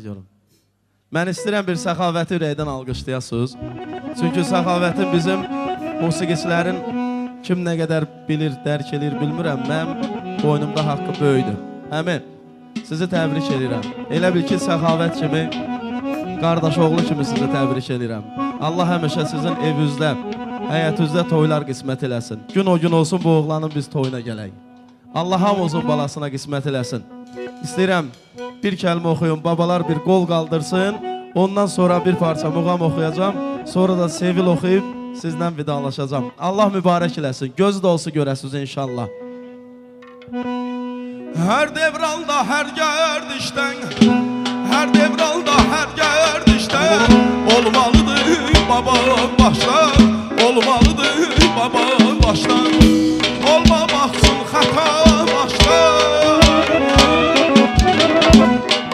görün. Mən istəyirəm bir Səxavəti ürəkdən alqışlayasınız. Çünki Səxavətin bizim musiqiçilərin kim nə qədər bilir, dərk edir bilmirəm. Mənim boynumda haqqı böyüdür. Həmin, sizi təbrik edirəm. Elə bil ki, Səxavət kimi, qardaş oğlu kimi sizi təbrik edirəm. Allah həmişə sizin evinizdə, həyatınızda toylar qismət eləsin. Gün o gün olsun bu oğlanın biz toyuna gələk. Allah hamımızın balasına qismət eləsin. İstəyirəm bir kəlmə oxuyun, babalar bir qol qaldırsın. Ondan sonra bir parça muğam oxuyacağım. Sonra da sevil oxuyub sizlə vidalaşacağım. Allah mübarək eləsin. Gözü də olsa görəsiniz inşallah. Hər devralda, hər gərdişdən, hər devralda, hər gərdişdən olmalıdır baba başlar, olmalıdır baba başlar, olmamaq üçün xəta başlar,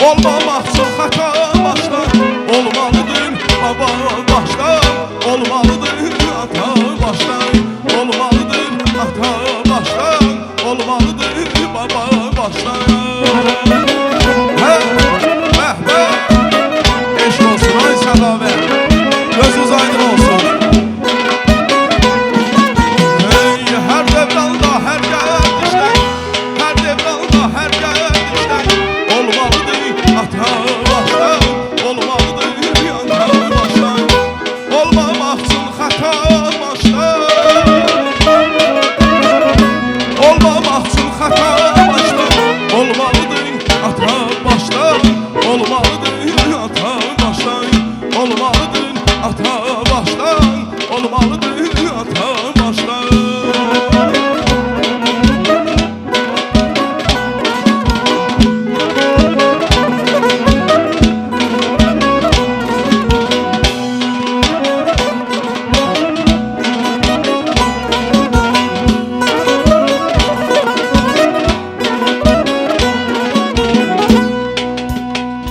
olmamaq üçün xəta başlar, olmalıdır baba başlar, olmalıdır ata başlar, olmalıdır ata başlar, olmalıdır baba başlar. Eşk olsun ay Səxavət, gözünüz aydın olsun. Hər devralda, hər gərdişdən, hər devralda, hər gərdişdən olmalıdır ata başlar, olmalıdır ata başlar, olmamaq üçün xəta başlar, olmamaq üçün xəta başlar, olmalıdır ata başlar, olmalıdır ata başlar, olmalıdır ata başlar, olmalıdır ata başlar.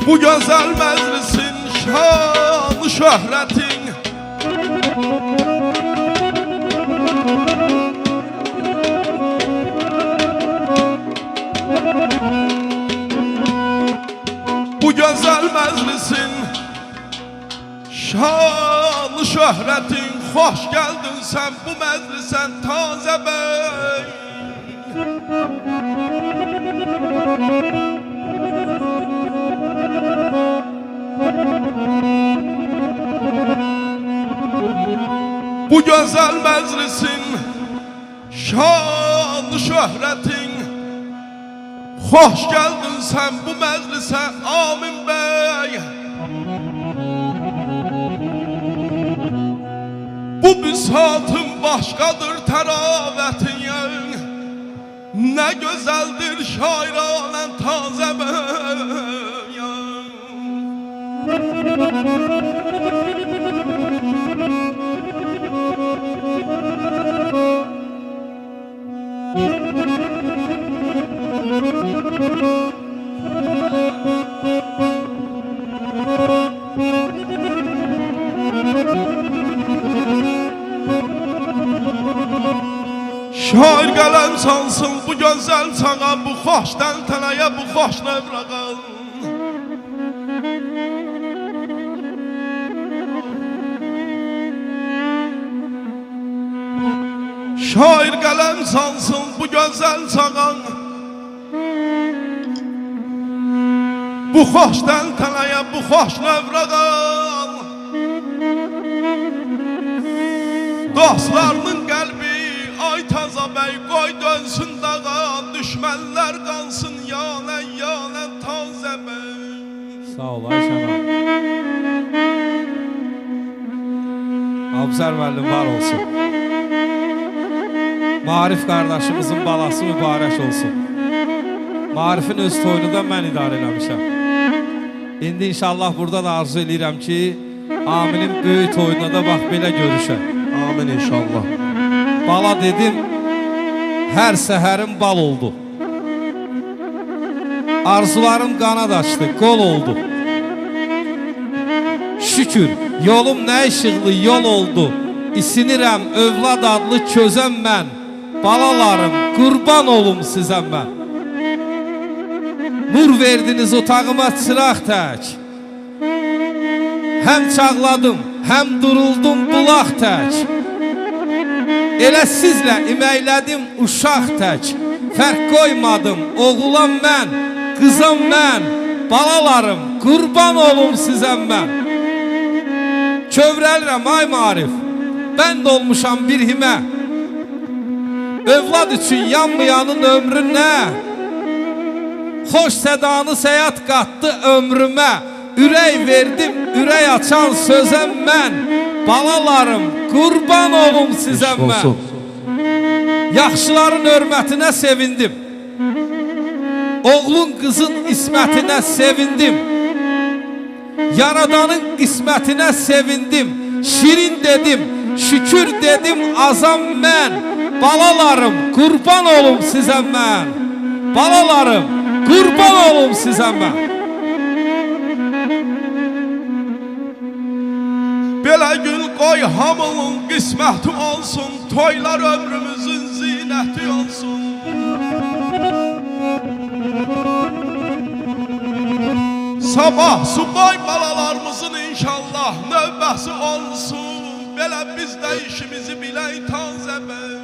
Bu gözəl məclisin şanı şöhrətin, bu gözəl məclisin şanı şöhrətin, xoş gəldin sən bu məclisən tazə bəy. Bu gözəl məclisin şanı şöhrətin, xoş gəldin sən bu məclisə Amin bəy. Bu büsatın başqadır təravətin, nə gözəldir şairanən tazə bəy. Şair qələm çalsın bu gözəl çağa, bu xoş təntənəyə, bu xoş növrağa. Şair qələm çalsın bu gözəl çağa, bu xoş təntənəyə, bu xoş növrağa. Dostlarının qəlbi ay taza bəy, qoy dönsün dağa, düşmənlər qansın yanən, yanən tazə bəy. Sağ ol Ayşənə. Abzər müəllim var olsun. Marif qardaşımızın balası mübarək olsun. Marifin öz toyunu da mən idarə eləmişəm. İndi inşallah burada da arzu edirəm ki, Aminin böyük toyuna da bax belə görüşək. Amin inşallah. Bala dedim, hər səhərim bal oldu. Arzularım qanad açdı, qol oldu. Şükür, yolum nə işıqlı yol oldu. İsinirəm övlad adlı közəm mən. Balalarım, qurban olum sizə mən. Nur verdiniz otağıma çıraq tək. Həm çağladım, həm duruldum bulaq tək. Elə sizlə iməklədim uşaq tək. Fərq qoymadım, oğulam mən, qızam mən. Balalarım, qurban olum sizəm mən. Kövrəlirəm ay Marif, bənd olmuşam bir himə. Övlad üçün yanmayanın ömrü nə? Xoş sədanı səyat qatdı ömrümə. Ürək verdim, ürək açan sözəm mən. Balalarım, qurban olum sizəm mən. Yaxşıların hörmətinə sevindim. Oğlun qızın ismətinə sevindim. Yaradanın qismətinə sevindim. Şirin dedim, şükür dedim azam mən. Balalarım, qurban olum sizəm mən. Balalarım, qurban olum sizəm mən. Belə gün qoy hamının qisməti olsun, toylar ömrümüzün zinəti olsun. Sabah subay balalarımızın inşallah növbəsi olsun. Belə biz də işimizi bilək tazə bək.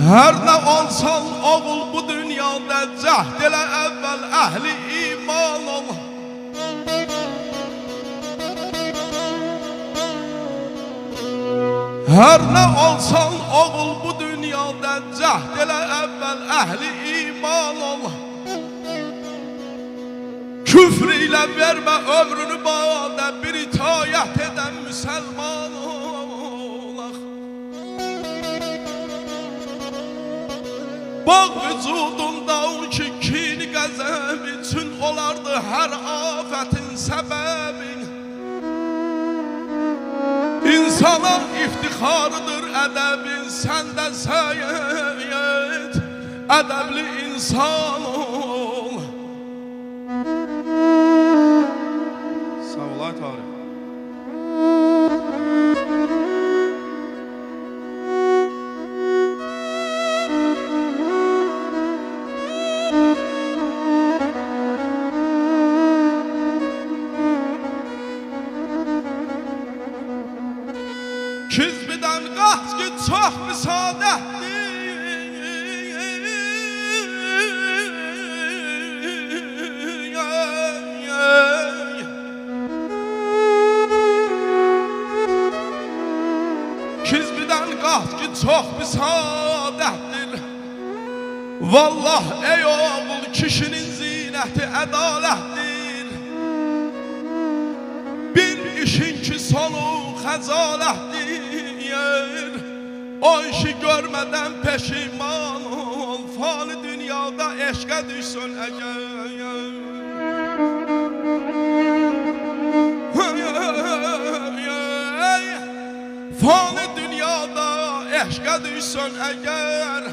Hər nə olsan oğul bu dünyada cəhd elə əvvəl əhli iman ol. Hər nə olsan oğul bu dünyada cəhd elə əvvəl əhli iman ol. Küfr ilə vermə ömrünü badə bir itayət edən müsəlman olaq. Bağ vücudunda o ki kini qəzəb üçün olardı hər afətin səbəbi. İnsana iftixarıdır ədəbin, sən də səyyid, ədəbli insan ol. Sağ ol ay Tarık. Kizbidən qaç ki çox müsaadətdir. Kizbidən qaç ki çox müsaadətdir. Vallah ey oğul kişinin zinəti ədalətdir. Bir işin ki sonu xəcalətdir. O işi görmədən peşiman ol. Fani dünyada eşqə düşsün əgər. Fani dünyada eşqə düşsün əgər.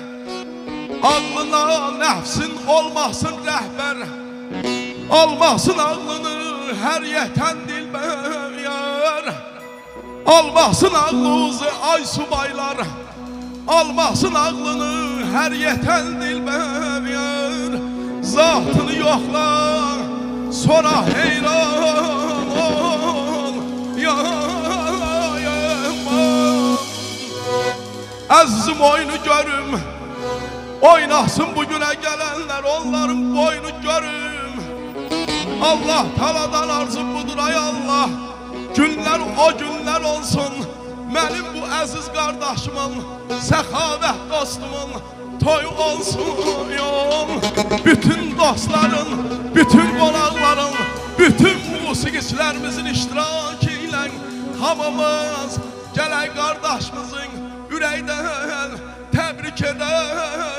Ağlına nəfsin olmasın rəhbər. Almasın ağlını hər yetən dilbər. Almasın ağlınızı ay subaylar. Almasın ağlını hər yetən dilbər. Zatını yoxla sonra heyran ol. Əzizim oyunu görüm, oynasın bugünə gələnlər onların boynu görüm. Allah taladan arzum budur ay Allah. Günlər o günlər olsun. Mənim bu əziz qardaşımın, səxavət dostumun toyu olsun. Bütün dostların, bütün qonaqların, bütün musiqiçilərimizin iştirakı ilə hamımız gələk qardaşımızın ürəkdən təbrik edək.